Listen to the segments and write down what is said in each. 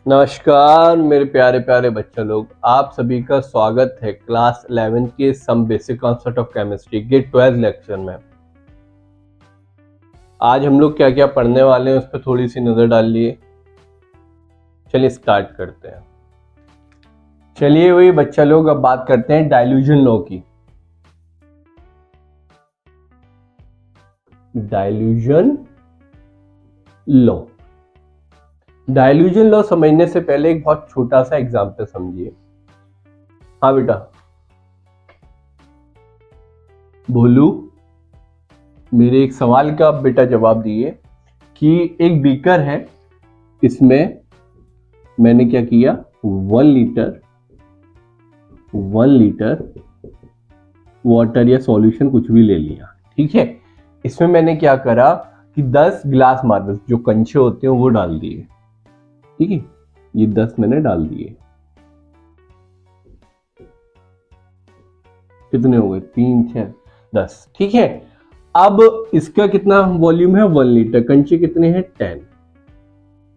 नमस्कार मेरे प्यारे प्यारे बच्चों लोग, आप सभी का स्वागत है क्लास 11 के some basic concept of chemistry के 12th लेक्चर में। आज हम लोग क्या क्या पढ़ने वाले हैं उस पर थोड़ी सी नजर डाल लिए। चलिए स्टार्ट करते हैं। चलिए वही बच्चा लोग, अब बात करते हैं डाइल्यूजन लॉ की। डाइल्यूजन लॉ डाइल्यूजन लॉ समझने से पहले एक बहुत छोटा सा एग्जाम्पल समझिए। हाँ बेटा भोलू, मेरे एक सवाल का बेटा जवाब दिए कि एक बीकर है, इसमें मैंने क्या किया, 1 लीटर वाटर या सॉल्यूशन कुछ भी ले लिया। ठीक है, इसमें मैंने क्या करा कि 10 ग्लास मार्बल्स जो कंचे होते हैं वो डाल दिए। ठीक है, ये 10 मैंने डाल दिए। कितने हो गए, 3 6 10। ठीक है, अब इसका कितना वॉल्यूम है, 1 लीटर। कंचे कितने हैं, 10।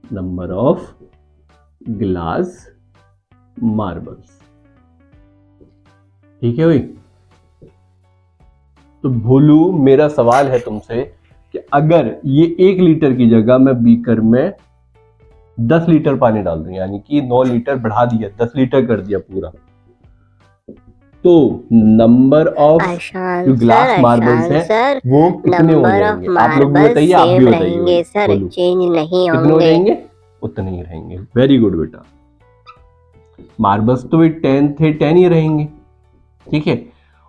Number of glass marbles. ठीक है भाई। तो भोलू, मेरा सवाल है तुमसे कि अगर ये 1 लीटर की जगह मैं बीकर में 10 लीटर पानी डाल दूं, यानी कि 9 लीटर बढ़ा दिया, 10 लीटर कर दिया पूरा, तो नंबर ऑफ जो ग्लास मार्बल्स हैं वो कितने हो जाएंगे? आप लोग भी बताइए, आप भी बताइए। सर चेंज नहीं कितने हो जाएंगे? उतने ही रहेंगे। वेरी गुड बेटा। मार्बल्स तो 10 थे, 10 ही रहेंगे। ठीक है,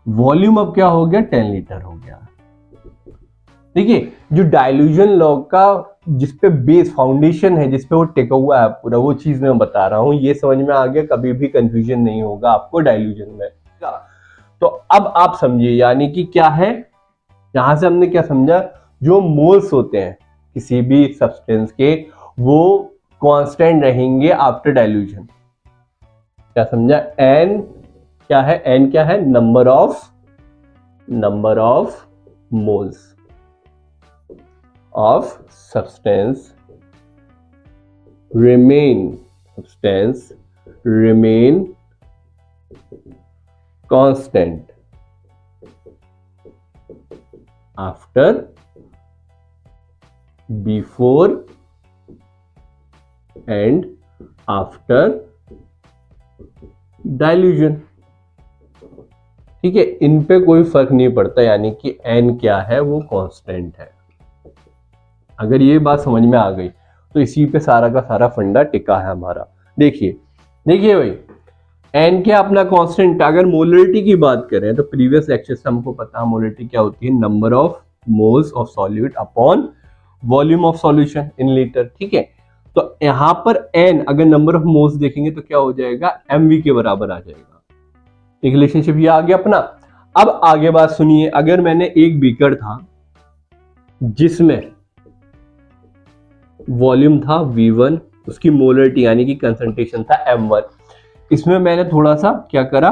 वॉल्यूम अब क्या हो गया, 10 लीटर हो गया। देखिए, जो डाइल्यूजन लॉ का जिसपे बेस फाउंडेशन है, जिसपे वो टिका हुआ है पूरा, वो चीज मैं बता रहा हूं। ये समझ में आ गया, कभी भी कंफ्यूजन नहीं होगा आपको डाइल्यूजन में। तो अब आप समझिए, यानी कि क्या है, यहां से हमने क्या समझा, जो मोल्स होते हैं किसी भी सब्सटेंस के, वो कांस्टेंट रहेंगे आफ्टर डाइल्यूजन। क्या समझा? एन क्या है, एन क्या है, number of moles of substance remain constant after, before and after dilution। ठीक है, इन पे कोई फर्क नहीं पड़ता, यानी कि n क्या है, वो कांस्टेंट है। अगर ये बात समझ में आ गई तो इसी पे सारा का सारा फंडा टिका है हमारा। देखिए भाई, एन क्या अपना कांस्टेंट। अगर मोलरिटी की बात करें तो प्रीवियस लेक्चर से हमको पता है मोलरिटी क्या होती है, number of moles of solute upon volume of solution in litre. ठीक है, तो यहां पर एन अगर नंबर ऑफ मोल्स देखेंगे तो क्या हो जाएगा, एमवी के बराबर आ जाएगा। एक रिलेशनशिप ये आ गया अपना। अब आगे बात सुनिए, अगर मैंने एक बीकर था जिसमें वॉल्यूम था V1, उसकी मोलरिटी यानी कि कंसंट्रेशन था M1, इसमें मैंने थोड़ा सा क्या करा,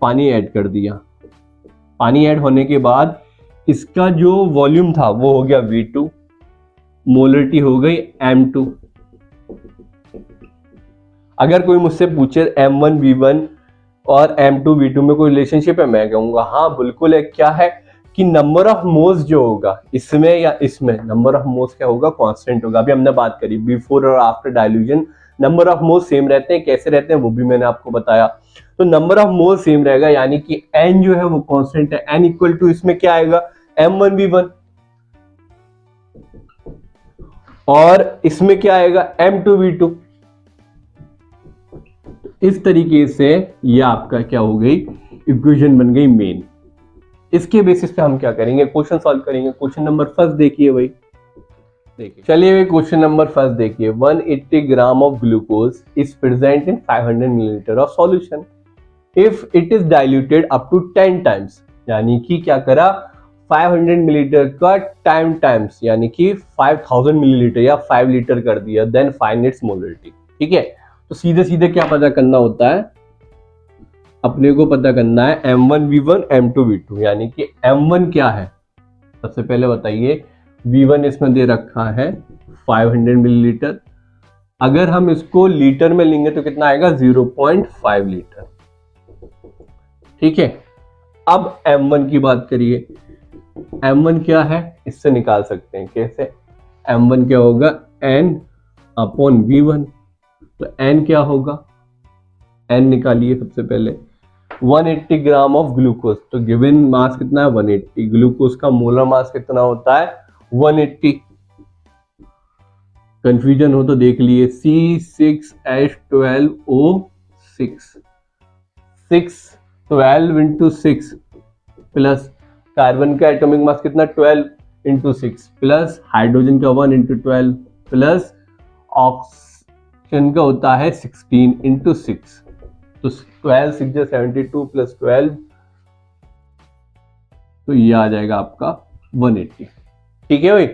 पानी ऐड कर दिया। पानी ऐड होने के बाद इसका जो वॉल्यूम था वो हो गया V2, मोलरिटी हो गई M2। अगर कोई मुझसे पूछे M1 V1 और M2 V2 में कोई रिलेशनशिप है, मैं कहूंगा हाँ बिल्कुल है। क्या है कि नंबर ऑफ मोल्स जो होगा इसमें या इसमें, नंबर ऑफ मोल्स क्या होगा, कांस्टेंट होगा। अभी हमने बात करी बिफोर और after dilution number of moles same रहते हैं। कैसे रहते हैं वो भी मैंने आपको बताया। तो नंबर ऑफ मोल्स सेम रहेगा, यानी कि n जो है वो कांस्टेंट है। n इक्वल टू इसमें क्या आएगा, M1 V1, और इसमें क्या आएगा, M2 V2। इस तरीके से ये आपका क्या हो गई, इक्वेशन बन गई मेन। इसके बेसिस पे हम क्या करेंगे, क्वेश्चन सॉल्व करेंगे। क्वेश्चन नंबर फर्स्ट देखिए भाई, देखिए चलिए क्वेश्चन नंबर फर्स्ट देखिए। 180 gram of glucose is present in 500 millilitre of solution if it is diluted up to 10 times. यानी कि क्या करा, 500 मिलीलीटर का टाइम्स, यानी कि 5000 मिलीलीटर या 5 लीटर कर दिया, देन फाइंड इट्स मोलरिटी। ठीक है, तो सीधे सीधे क्या पता करना होता है, अपने को पता करना है M1 V1 M2 V2, यानी कि M1 क्या है, सबसे पहले बताइए। V1 इसमें दे रखा है 500 मिलीलीटर, अगर हम इसको लीटर में लेंगे तो कितना आएगा 0.5 लीटर। ठीक है, अब M1 की बात करिए। M1 क्या है, इससे निकाल सकते हैं कैसे। M1 क्या होगा, N अपॉन V1। तो N क्या होगा, N निकालिए सबसे पहले। 180 ग्राम ऑफ ग्लूकोज, तो गिवन मास कितना है 180। ग्लूकोज का मोलर मास कितना होता है 180। कंफ्यूजन हो तो देख लिए, C6H12O6, 12 इंटू 6 प्लस कार्बन का एटॉमिक मास कितना 12 इंटू 6 प्लस हाइड्रोजन का 1 इंटू 12 प्लस ऑक्सीजन का होता है 16 इंटू 6। तो 12 6 72 प्लस 12, तो ये आ जाएगा आपका 180। ठीक है भाई,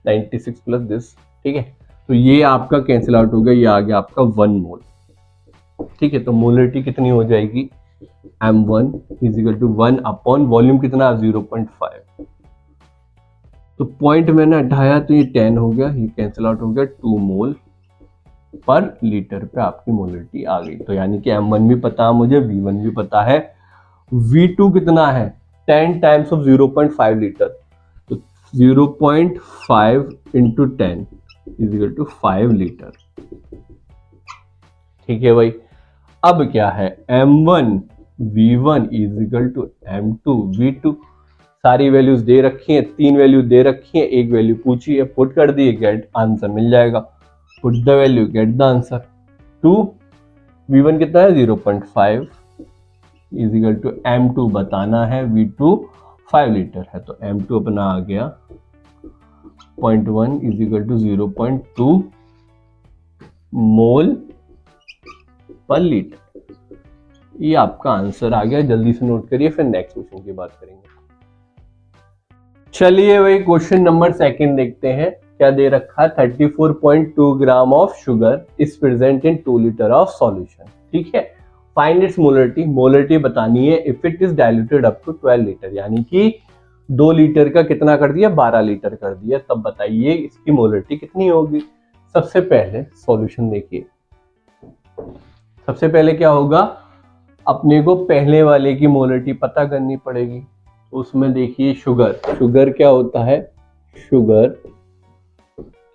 96 प्लस दिस। ठीक है, तो ये आपका कैंसिल आउट हो गया, ये आ गया आपका 1 मोल। ठीक है, तो मोलरिटी कितनी हो जाएगी, M1 is equal to 1 upon volume कितना 0.5। तो पॉइंट मैंने हटाया तो ये 10 हो गया, ये कैंसिल आउट हो गया, 2 मोल पर लीटर पे आपकी मोलरिटी आ गई। तो यानी कि M1 भी पता है मुझे, V1 भी पता है, V2 कितना है 10 टाइम्स ऑफ 0.5 लीटर। तो 0.5 into 10 is equal to 5 litre. ठीक है भाई, अब क्या है M1 V1 is equal to M2 V2। सारी वैल्यूज दे रखी हैं, 3 वैल्यू दे रखी हैं, एक वैल्यू पूछी है, पुट कर दिए, गेट आंसर मिल जाएगा। Put the value get the answer. 2 V1 कितना है 0.5 इज इक्वल टू M2 बताना है, V2 5 लीटर है, तो M2 अपना आ गया 0.1 इज इक्वल टू 0.2 मोल पर लीटर। ये आपका आंसर आ गया, जल्दी से नोट करिए, फिर नेक्स्ट क्वेश्चन की बात करेंगे। चलिए भाई, क्वेश्चन नंबर 2 देखते हैं। क्या दे रखा है, 34.2 gram of sugar is present in 2 litre of solution. ठीक है, फाइंड इट्स मोलरिटी। मोलरिटी बतानी है if it is diluted up to 12 litre, यानी कि 2 लीटर का कितना कर दिया 12 लीटर कर दिया। तब बताइए इसकी मोलरिटी कितनी होगी। सबसे पहले सॉल्यूशन देखिए, सबसे पहले क्या होगा, अपने को पहले वाले की मोलरिटी पता करनी पड़ेगी। उसमें देखिए शुगर, शुगर क्या होता है, शुगर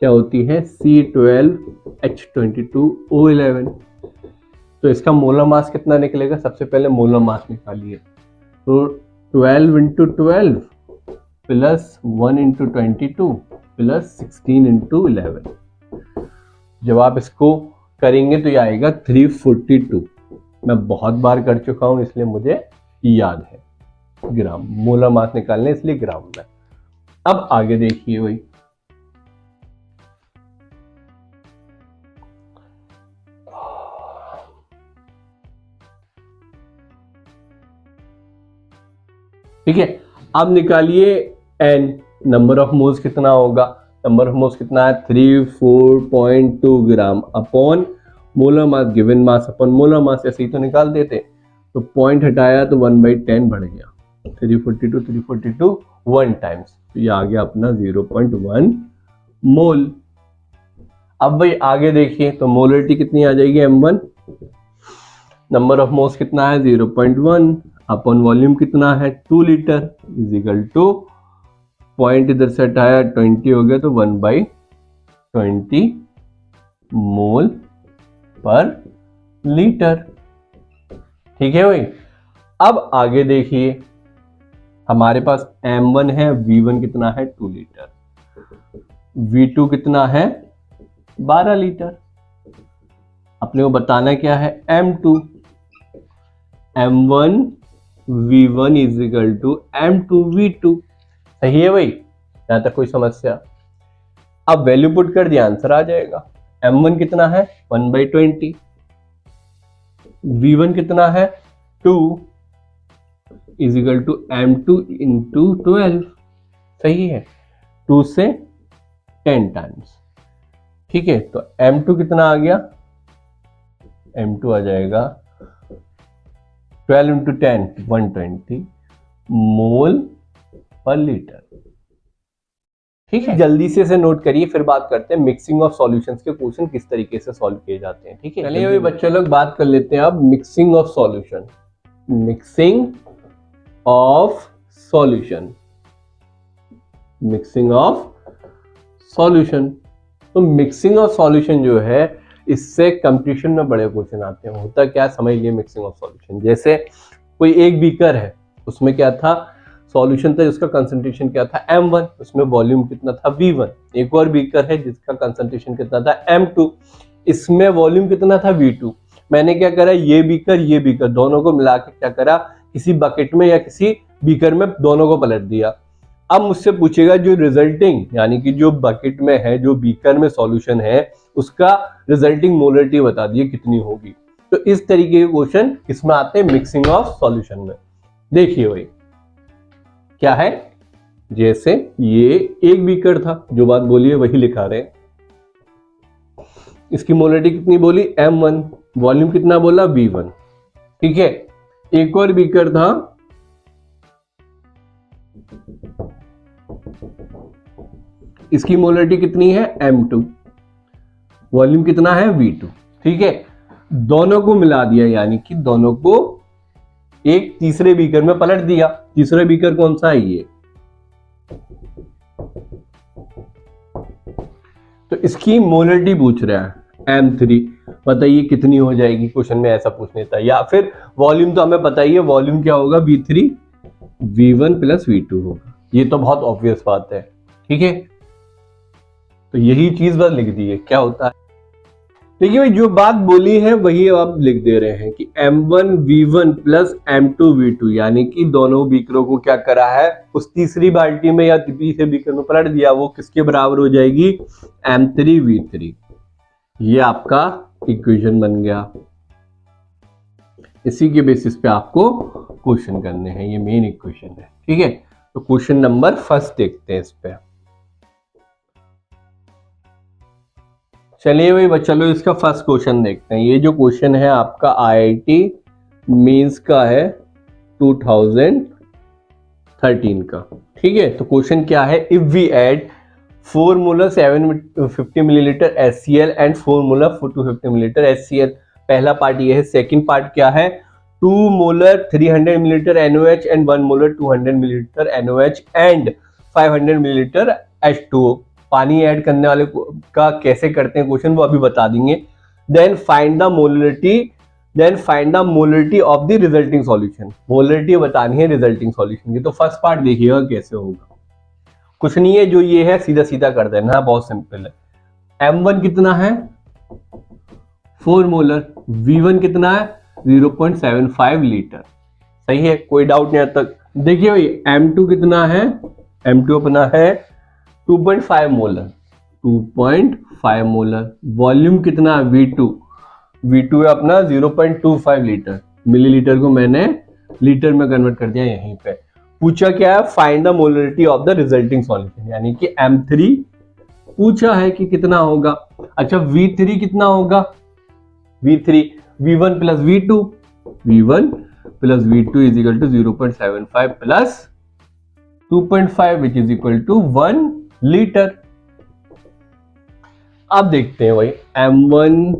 क्या होती है C12H22O11। तो इसका मोलर मास कितना निकलेगा, सबसे पहले मोलर मास निकालिए। तो 12 into 12 plus 1 into 22 plus 16 into 11। जब आप इसको करेंगे तो ये आएगा 342। मैं बहुत बार कर चुका हूं इसलिए मुझे याद है। ग्राम, मोलर मास निकालने इसलिए ग्राम में। अब आगे देखिए भाई, ठीक है, अब निकालिए N, नंबर ऑफ मोल्स कितना होगा। नंबर ऑफ मोल्स कितना है 34.2 ग्राम upon molar mass, given mass upon molar mass, ऐसे ही तो निकाल देते। तो पॉइंट हटाया तो 1/10 बढ़ गया, 342 1 टाइम्स, तो ये आ गया अपना 0.1 मोल। अब भाई आगे देखिए, तो मोलरिटी कितनी आ जाएगी M1, नंबर ऑफ मोल्स कितना है 0.1 अपॉन वॉल्यूम कितना है 2 litre is equal to, point इधर से हटाया 20 हो गया, तो 1/20 मोल पर लीटर। ठीक है भाई, अब आगे देखिए, हमारे पास M1 है, V1 कितना है 2 लीटर, V2 कितना है 12 लीटर। अपने को बताना क्या है M2, M1 V1 is equal to M2 V2। सही है भाई, यहां तक कोई समस्या। अब वैल्यू पुट कर दिया, आंसर आ जाएगा। M1 कितना है 1/20, V1 कितना है 2 is equal to M2 into 12। सही है, 2 से 10 टाइम्स। ठीक है, तो M2 कितना आ गया, M2 आ जाएगा 12 इंटू 10 120 मोल पर लीटर। ठीक है, जल्दी से इसे नोट करिए, फिर बात करते हैं मिक्सिंग ऑफ सॉल्यूशंस के क्वेश्चन किस तरीके से सॉल्व किए जाते हैं। ठीक है, चलिए अभी बच्चे लोग बात कर लेते हैं अब mixing of solution. Mixing of solution, mixing of solution. तो मिक्सिंग ऑफ सॉल्यूशन जो है, इससे कंपटीशन में बड़े क्वेश्चन आते हैं। होता क्या, समझ लिए मिक्सिंग ऑफ सॉल्यूशन। जैसे कोई एक बीकर है, उसमें क्या था, सॉल्यूशन था जिसका कंसंट्रेशन क्या था M1, उसमें वॉल्यूम कितना था V1। एक और बीकर है जिसका कंसंट्रेशन कितना था M2, इसमें वॉल्यूम कितना था V2। मैंने क्या करा, ये बीकर दोनों को मिला के क्या करा, किसी बकेट में या किसी बीकर में दोनों को पलट दिया। अब मुझसे पूछेगा जो रिजल्टिंग, यानी कि जो बकेट में है, जो बीकर में सॉल्यूशन है, उसका रिजल्टिंग मोलरिटी बता दिए कितनी होगी। तो इस तरीके के क्वेश्चन किसमें आते हैं, मिक्सिंग ऑफ सॉल्यूशन में। देखिए भाई क्या है, जैसे ये एक बीकर था, जो बात बोली है वही लिखा रहे हैं। इसकी मोलरिटी कितनी बोली, M1, वॉल्यूम कितना बोला, V1। ठीक है, एक और बीकर था, इसकी मोलरिटी कितनी है, M2, वॉल्यूम कितना है, V2। ठीक है, दोनों को मिला दिया, यानी कि दोनों को एक तीसरे बीकर में पलट दिया। तीसरा बीकर कौन सा है, ये। तो इसकी मोलरिटी पूछ रहा है M3, बताइए कितनी हो जाएगी, क्वेश्चन में ऐसा पूछ लेता है। या फिर वॉल्यूम तो हमें पता ही है, वॉल्यूम क्या होगा, V3 V1 प्लस V2 होगा। ये तो बहुत ऑब्वियस बात है। ठीक है, तो यही चीज बस लिख दी है, क्या होता है। देखिए भाई, जो बात बोली है वही आप लिख दे रहे हैं कि M1 V1 plus M2 V2, यानी कि दोनों बीकरों को क्या करा है, उस तीसरी बाल्टी में या तीसरे बीकर में पलट दिया। वो किसके बराबर हो जाएगी, M3 V3। ये आपका इक्वेशन बन गया। इसी के बेसिस पे आपको क्वेश्चन करने हैं, ये मेन इक्वेशन है। ठीक है, तो क्वेश्चन नंबर फर्स्ट देखते हैं इस पे। चलिए भाई बच्चा लोग, इसका फर्स्ट क्वेश्चन देखते हैं। ये जो क्वेश्चन है आपका IIT मेंस का है 2013 का। ठीक है, तो क्वेश्चन क्या है, if we add 4 molar 750 millilitre HCl and 4 molar 250 millilitre HCl। पहला पार्ट ये है। सेकंड पार्ट क्या है, 2 molar 300 millilitre NaOH and 1 molar 200 millilitre NaOH and 500 millilitre H2O। पानी ऐड करने वाले का कैसे करते हैं क्वेश्चन, वो अभी बता देंगे। Then find the molarity of the resulting solution. Molarity बतानी है रिजल्टिंग सॉल्यूशन की। तो फर्स्ट पार्ट देखिएगा कैसे होगा। कुछ नहीं है, जो ये है सीधा सीधा कर देना, बहुत सिंपल है। M1 कितना है, 4 मोलर, V1 कितना है, 0.75 लीटर। सही है, कोई डाउट नहीं आता। देखिए भाई M2 कितना है, M2 अपना है 2.5 मोलर, 2.5 मोलर। वॉल्यूम कितना है, V2 है अपना 0.25 लीटर। मिलीलीटर को मैंने लीटर में कन्वर्ट कर दिया यहीं पे। पूछा क्या है, find the molarity of the resulting solution, यानी कि M3 पूछा है कि कितना होगा। अच्छा, V3 कितना होगा, V3 V1 plus V2, V1 plus V2 is equal to 0.75 plus 2.5 which is equal to 1 litre. अब देखते हैं भाई, M1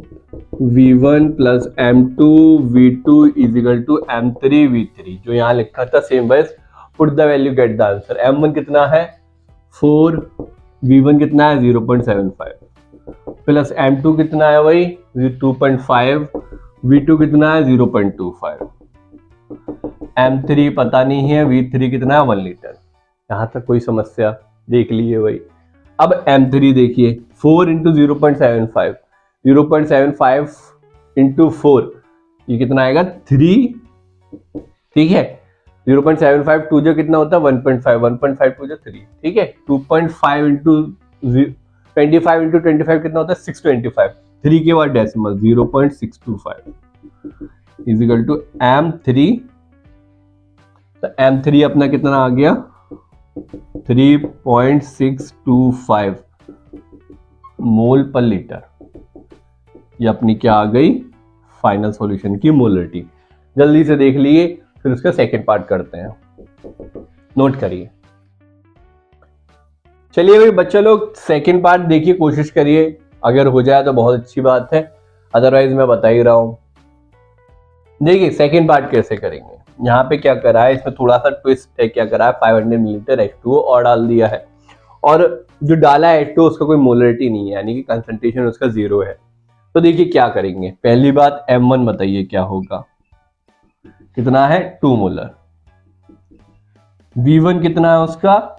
V1 plus M2 V2 is equal to M3 V3, जो यहां लिखा था सेम बस put the value get the answer. M1 कितना है 4, V1 कितना है 0.75 प्लस M2 कितना है भाई 2.5, V2 कितना है 0.25, M3 पता नहीं है, V3 कितना है 1 लीटर। यहां तक कोई समस्या, देख लीजिए भाई। अब M3 देखिए, 4 इंटू 0.75, 0.75 इंटू 4, ये कितना आएगा 3। ठीक है, 0.75 टू जो कितना होता है 1.5, 1.5 टू जो 3। ठीक है, 2.5 इंटू 25 इंटू 25 कितना होता है 625, 3 के बाद decimal 0.625 is equal to M3। तो M3 अपना कितना आ गया 3.625 मोल पर लीटर। ये अपनी क्या आ गई, फाइनल सॉल्यूशन की मोलरिटी। जल्दी से देख लिए, फिर उसका सेकंड पार्ट करते हैं, नोट करिए। चलिए भाई बच्चा लोग सेकंड पार्ट देखिए, कोशिश करिए, अगर हो जाए तो बहुत अच्छी बात है, अदरवाइज मैं बता ही रहा हूं। देखिए सेकंड पार्ट कैसे करेंगे। यहाँ पे क्या करा है, इसमें थोड़ा सा ट्विस्ट है। क्या करा है, 500 मिलीलीटर H2O और डाल दिया है, और जो डाला है H2O उसका कोई मोलरिटी नहीं है, यानी कि कंसंट्रेशन उसका 0 है। तो देखिए क्या करेंगे। पहली बात M1 बताइए क्या होगा, कितना है 2 मोलर। V1 कितना है उसका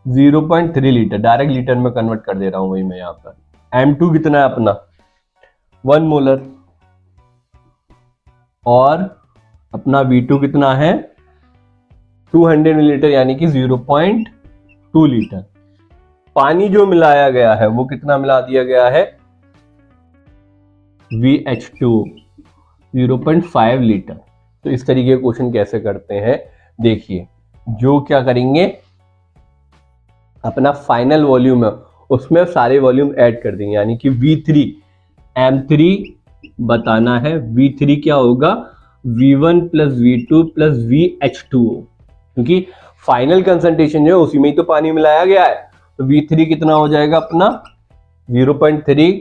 0.3 लीटर, डायरेक्ट लीटर में कन्वर्ट कर दे रहा हूं वही मैं यहाँ पर। M2 कितना है अपना 1 मोलर, और अपना V2 कितना है 200 मिलीलीटर यानी कि 0.2 लीटर। पानी जो मिलाया गया है वो कितना मिला दिया गया है VH2 0.5 लीटर। तो इस तरीके के क्वेश्चन कैसे करते हैं, देखिए जो क्या करेंगे, अपना फाइनल वॉल्यूम है उसमें सारे वॉल्यूम ऐड कर देंगे, यानी कि V3 M3 बताना है। V3 क्या होगा V1 plus V2 plus VH2O, क्योंकि फाइनल कंसंट्रेशन जो है उसी में ही तो पानी मिलाया गया है। तो V3 कितना हो जाएगा अपना 0.3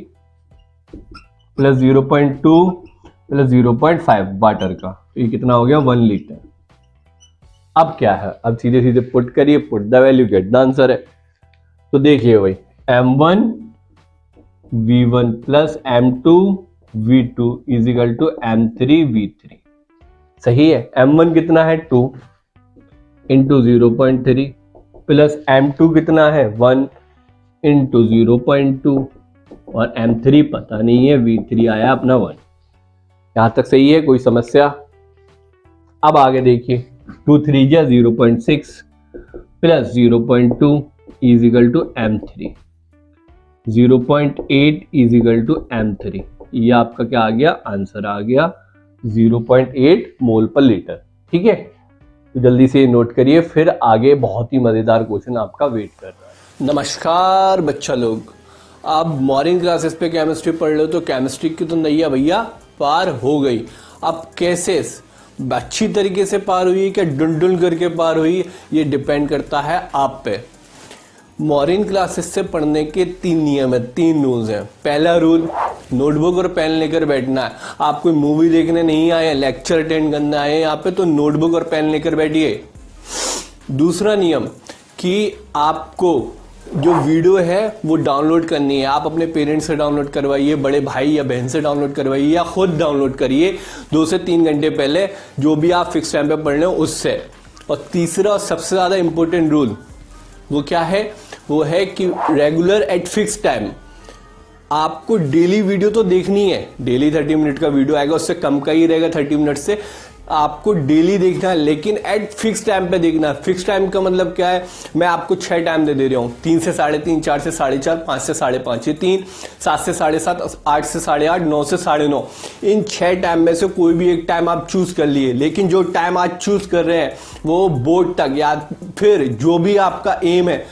प्लस 0.2 प्लस 0.5 वाटर का, तो ये कितना हो गया 1 लीटर। अब क्या है, अब सीधे सीधे पुट करिए, put the value get the answer है। तो देखिए भाई M1 V1 plus M2 V2 is equal to M3 V3, सही है। M1 कितना है 2 इंटू 0.3 प्लस M2 कितना है 1 इंटू 0.2 और M3 पता नहीं है, V3 आया अपना 1। यहां तक सही है, कोई समस्या। अब आगे देखिए 2 3 जा 0.6 plus 0.2 is equal to M3, 0.8 is equal to M3। ये आपका क्या आ गया, आंसर आ गया 0.8 मोल पर लीटर। ठीक है, तो जल्दी से नोट करिए, फिर आगे बहुत ही मजेदार क्वेश्चन आपका वेट कर रहा है। नमस्कार बच्चा लोग, आप मॉर्निंग क्लासेस पे केमिस्ट्री पढ़ लो तो केमिस्ट्री की तो नैया भैया पार हो गई। अब कैसे अच्छी तरीके से पार हुई क्या डुल करके पार हुई, ये डिपेंड करता है आप पे। मॉर्निंग क्लासेस से पढ़ने के 3 नियम है, 3 रूल्स हैं। पहला रूल, नोटबुक और पेन लेकर बैठना है। आप कोई मूवी देखने नहीं आए, लेक्चर अटेंड करने आए यहाँ पे, तो नोटबुक और पेन लेकर बैठिए। दूसरा नियम कि आपको जो वीडियो है वो डाउनलोड करनी है। आप अपने पेरेंट्स से डाउनलोड करवाइए, बड़े भाई या बहन से डाउनलोड करवाइए, या खुद डाउनलोड करिए 2 से 3 घंटे पहले, जो भी आप फिक्स टाइम पे पढ़ रहे हो उससे। और तीसरा और सबसे ज्यादा इंपॉर्टेंट रूल वो क्या है, वो है कि रेगुलर एट फिक्स टाइम आपको डेली वीडियो तो देखनी है। डेली 30 मिनट का वीडियो आएगा, उससे कम का ही रहेगा 30 मिनट से, आपको डेली देखना है, लेकिन एट फिक्स टाइम पे देखना है। फिक्स टाइम का मतलब क्या है, मैं आपको 6 टाइम दे रहा हूं, 3 से 3:30, 4 से 4:30, 5 से 5:30, ये 3, 7 से 7:30, 8 से 8:30, 9 से 9:30। इन 6 टाइम में से कोई भी एक टाइम आप चूज कर लिए, लेकिन जो टाइम आज चूज कर रहे हैं वो बोर्ड तक या फिर जो भी आपका एम है,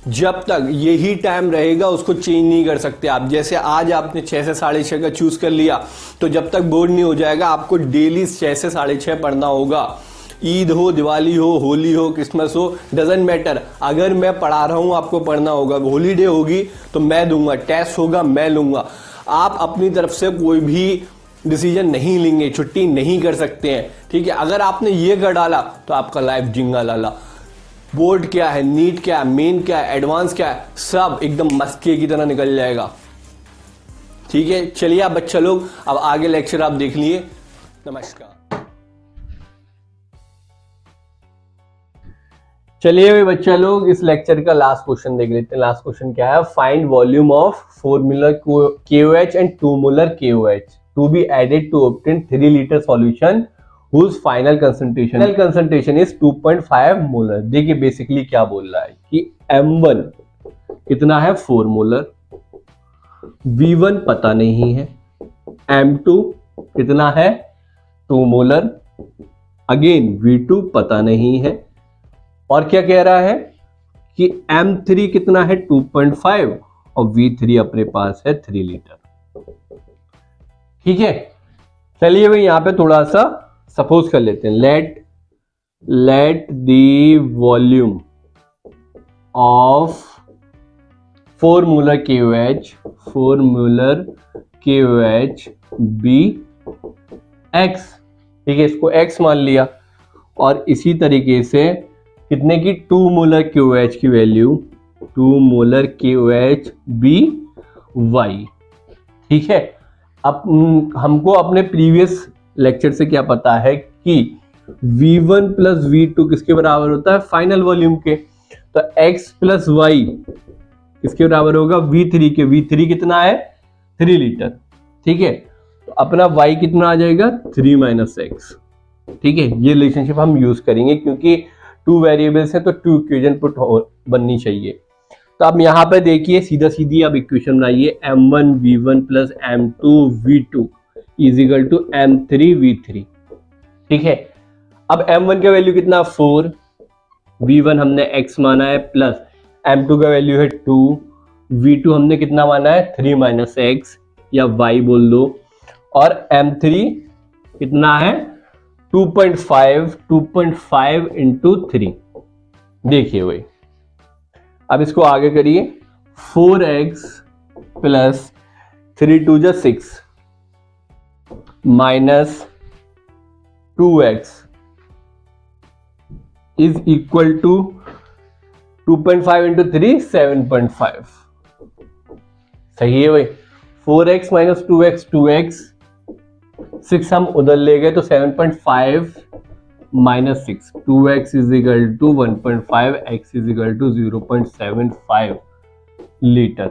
जब तक यही टाइम रहेगा उसको चेंज नहीं कर सकते आप। जैसे आज आपने 6 से 6:30 का चूज कर लिया, तो जब तक बोर्ड नहीं हो जाएगा आपको डेली 6 से 6:30 पढ़ना होगा। ईद हो, दिवाली हो, होली हो, क्रिसमस हो, डजेंट मैटर। अगर मैं पढ़ा रहा हूं आपको पढ़ना होगा। हॉलीडे होगी तो मैं दूंगा, टेस्ट होगा मैं लूंगा। आप अपनी तरफ से कोई भी डिसीजन नहीं लेंगे, छुट्टी नहीं कर सकते हैं। ठीक है, अगर आपने ये कर डाला तो आपका लाइफ जिंगा लाला। बोर्ड क्या है, नीट क्या है, मेन क्या है, एडवांस क्या है, सब एकदम मस्के की तरह निकल जाएगा। ठीक है, चलिए आप बच्चा लोग अब आगे लेक्चर आप देख लिए। नमस्कार। चलिए भाई बच्चा लोग, इस लेक्चर का लास्ट क्वेश्चन देख लेते हैं। लास्ट क्वेश्चन क्या है, find volume of 4 molar KOH and 2 molar KOH to be added to obtain 3 litre solution whose final concentration is 2.5 molar. देखिए बेसिकली क्या बोल रहा है कि M1 कितना है 4 मोलर, V1 पता नहीं है, M2 कितना है 2 मोलर, अगेन V2 पता नहीं है, और क्या कह रहा है कि M3 कितना है 2.5 और V3 अपने पास है 3 लीटर। ठीक है, चलिए भाई यहां पे थोड़ा सा सपोज कर लेते हैं। Let the volume of 4 molar KOH be x, ठीक है, इसको x मान लिया। और इसी तरीके से कितने की 2 मोलर KOH की value 2 molar KOH be y, ठीक है। अब हमको अपने प्रीवियस लेक्चर से क्या पता है कि V1 प्लस V2 किसके बराबर होता है, फाइनल वॉल्यूम के। तो X प्लस वाई किसके बराबर होगा, V3 के। V3 कितना है, 3 लीटर, ठीक है। तो अपना Y कितना आ जाएगा, 3 माइनस एक्स, ठीक है। ये रिलेशनशिप हम यूज करेंगे क्योंकि 2 वेरिएबल्स हैं तो 2 इक्वेशन पुट बननी चाहिए। तो अब यहाँ पे देखिए सीधा सीधी अब इक्वेशन बनाइए, M1 V1 plus M2 V2 is equal to M3 V3, ठीक है। अब M1 का वैल्यू कितना 4, V1 हमने x माना है, प्लस M2 का वैल्यू है 2, V2 हमने कितना माना है 3 माइनस एक्स या y बोल दो, और M3 कितना है 2.5 इंटू 3। देखिए भाई अब इसको आगे करिए, 4x प्लस 3 2 जा 6 minus 2x is equal to 2.5 into 3 7.5। सही है भाई, 4x माइनस 2x 6 हम उधर ले गए तो 7.5 minus 6, 2x is equal to 1.5, x is equal to 0.75 litre.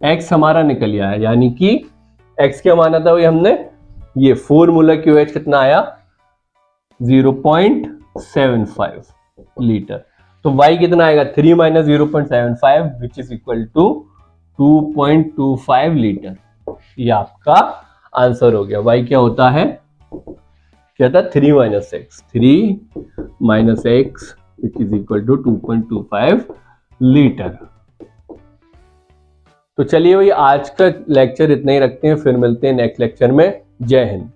x हमारा निकल गया है, यानी कि x क्या माना था भाई हमने, ये 4 मोलर QH कितना आया 0.75 लीटर। तो y कितना आएगा 3 minus 0.75 which is equal to 2.25 litre. ये आपका आंसर हो गया। y क्या होता है, क्या था 3 minus x which is equal to 2.25 litre. तो चलिए भाई आज का लेक्चर इतना ही रखते हैं, फिर मिलते हैं नेक्स्ट लेक्चर में। जय हिंद।